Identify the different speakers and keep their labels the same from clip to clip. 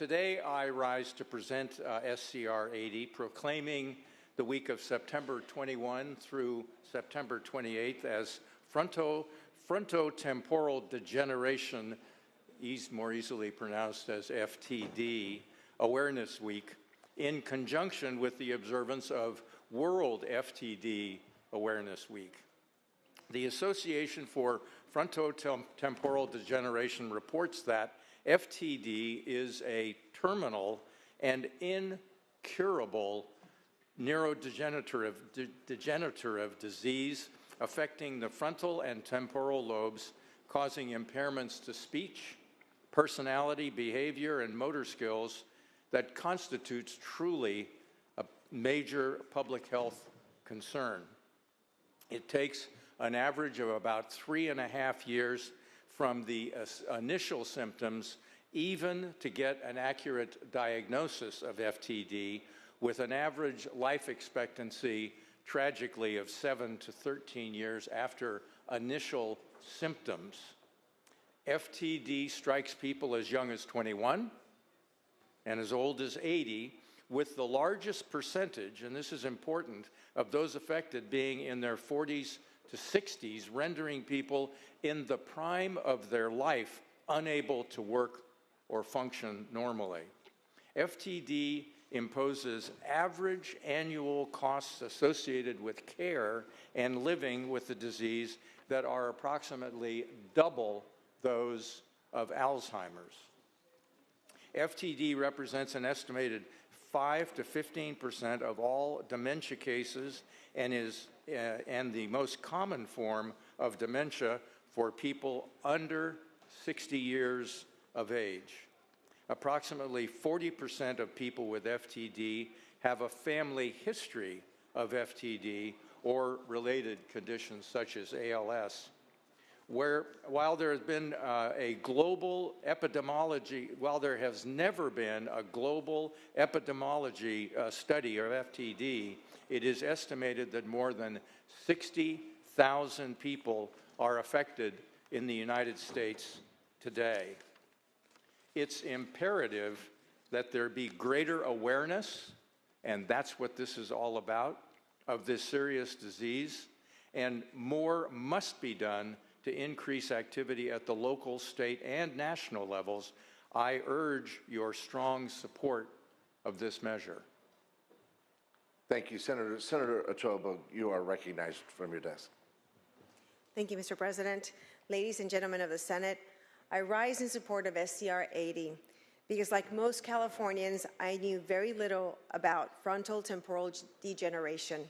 Speaker 1: Today I rise to present SCR 80, proclaiming the week of September 21 through September 28th as Frontotemporal Degeneration, more easily pronounced as FTD, Awareness Week, in conjunction with the observance of World FTD Awareness Week. The Association for Frontotemporal Degeneration reports that FTD is a terminal and incurable neurodegenerative disease affecting the frontal and temporal lobes, causing impairments to speech, personality, behavior, and motor skills that constitutes truly a major public health concern. It takes an average of about 3.5 years from the initial symptoms even to get an accurate diagnosis of FTD, with an average life expectancy, tragically, of 7 to 13 years after initial symptoms. FTD strikes people as young as 21 and as old as 80, with the largest percentage, and this is important, of those affected being in their 40s to 60s, rendering people in the prime of their life unable to work or function normally. FTD imposes average annual costs associated with care and living with the disease that are approximately double those of Alzheimer's. FTD represents an estimated 5 to 15% of all dementia cases and is the most common form of dementia for people under 60 years of age. Approximately 40% of people with FTD have a family history of FTD or related conditions such as ALS. While there has been a global epidemiology, while there has never been a global epidemiology study of FTD, it is estimated that more than 60,000 people are affected in the United States today. It's imperative that there be greater awareness, and that's what this is all about, of this serious disease, and more must be done to increase activity at the local, state, and national levels. I urge your strong support of this measure.
Speaker 2: Thank you, Senator. Senator Ochoa, you are recognized from your desk.
Speaker 3: Thank you, Mr. President. Ladies and gentlemen of the Senate, I rise in support of SCR 80 because, like most Californians, I knew very little about frontotemporal degeneration.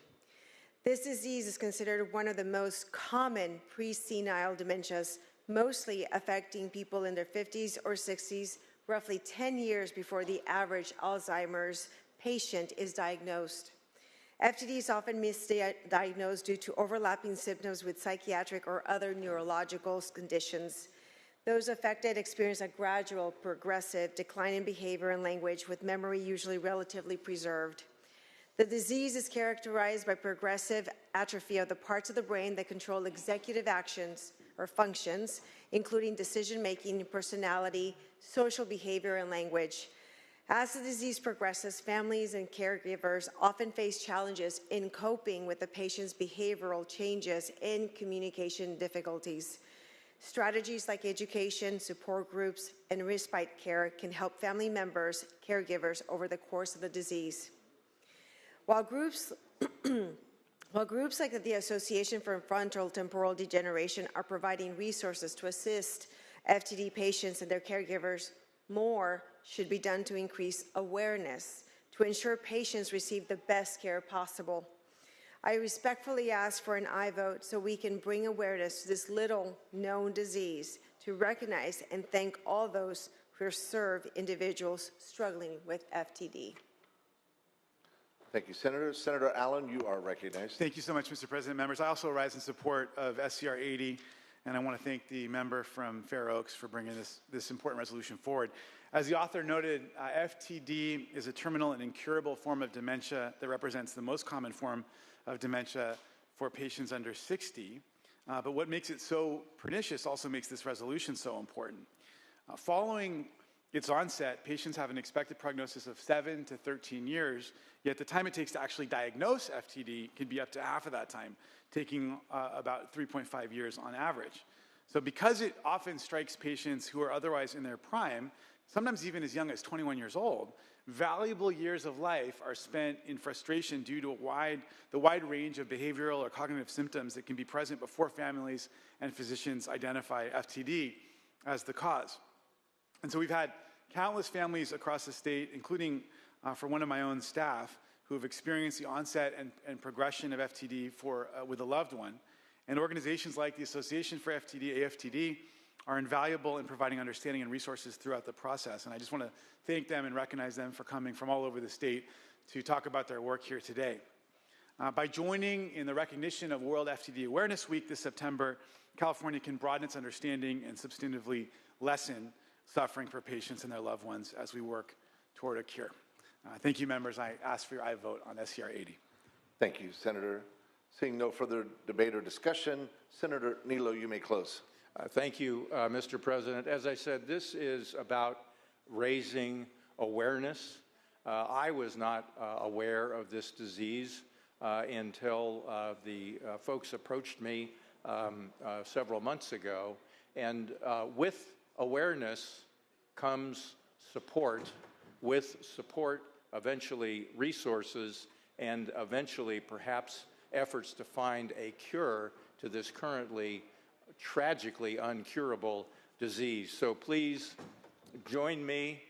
Speaker 3: This disease is considered one of the most common pre-senile dementias, mostly affecting people in their 50s or 60s, roughly 10 years before the average Alzheimer's patient is diagnosed. FTD is often misdiagnosed due to overlapping symptoms with psychiatric or other neurological conditions. Those affected experience a gradual, progressive decline in behavior and language, with memory usually relatively preserved. The disease is characterized by progressive atrophy of the parts of the brain that control executive actions or functions, including decision-making, personality, social behavior, and language. As the disease progresses, families and caregivers often face challenges in coping with the patient's behavioral changes and communication difficulties. Strategies like education, support groups, and respite care can help family members, caregivers over the course of the disease. While groups like the Association for Frontotemporal Degeneration are providing resources to assist FTD patients and their caregivers, more should be done to increase awareness to ensure patients receive the best care possible. I respectfully ask for an aye vote so we can bring awareness to this little-known disease, to recognize and thank all those who serve individuals struggling with FTD.
Speaker 2: Thank you, Senator. Senator Allen, you are recognized.
Speaker 4: Thank you so much, Mr. President. Members, I also rise in support of SCR 80, and I want to thank the member from Fair Oaks for bringing this important resolution forward. As the author noted, FTD is a terminal and incurable form of dementia that represents the most common form of dementia for patients under 60. But what makes it so pernicious also makes this resolution so important. Following its onset, patients have an expected prognosis of 7 to 13 years, yet the time it takes to actually diagnose FTD can be up to half of that time, taking about 3.5 years on average. So because it often strikes patients who are otherwise in their prime, sometimes even as young as 21 years old, valuable years of life are spent in frustration due to the wide range of behavioral or cognitive symptoms that can be present before families and physicians identify FTD as the cause. And so we've had countless families across the state, including for one of my own staff, who have experienced the onset and progression of FTD with a loved one. And organizations like the Association for FTD, AFTD, are invaluable in providing understanding and resources throughout the process. And I just want to thank them and recognize them for coming from all over the state to talk about their work here today. By joining in the recognition of World FTD Awareness Week this September, California can broaden its understanding and substantively lessen suffering for patients and their loved ones as we work toward a cure. Thank you, members. I ask for your aye vote on SCR 80.
Speaker 2: Thank you, Senator. Seeing no further debate or discussion, Senator Niello, you may close.
Speaker 1: Thank you, Mr. President. As I said, this is about raising awareness. I was not aware of this disease until the folks approached me several months ago. And with awareness comes support. With support, eventually resources, and eventually perhaps efforts to find a cure to this currently tragically uncurable disease. So please join me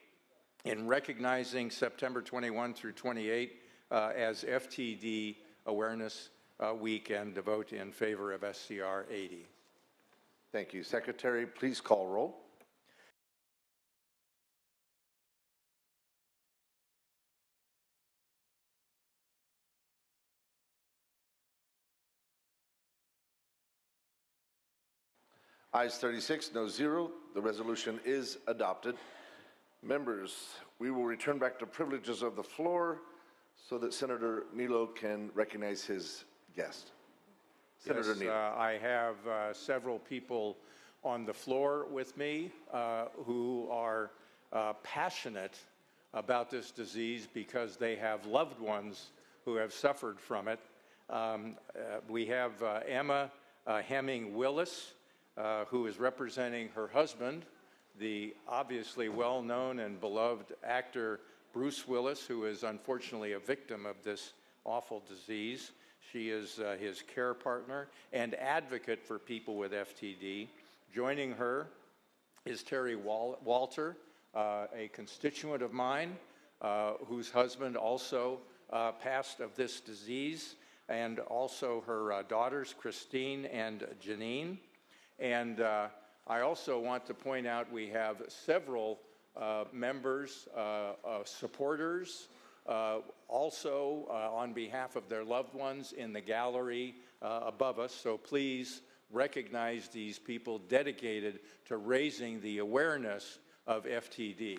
Speaker 1: in recognizing September 21 through 28 as FTD Awareness Week and to vote in favor of SCR 80.
Speaker 2: Thank you. Secretary, please call roll. Ayes 36, no 0. The resolution is adopted. Members, we will return back to privileges of the floor so that Senator Niello can recognize his guest. Senator Niello.
Speaker 1: I have several people on the floor with me who are passionate about this disease because they have loved ones who have suffered from it. We have Emma Hemming Willis, who is representing her husband, the obviously well-known and beloved actor Bruce Willis, who is unfortunately a victim of this awful disease. She is his care partner and advocate for people with FTD. Joining her is Terry Walter, a constituent of mine, whose husband also passed of this disease, and also her daughters, Christine and Janine. And I also want to point out we have several members, supporters, also on behalf of their loved ones in the gallery above us. So please recognize these people dedicated to raising the awareness of FTD.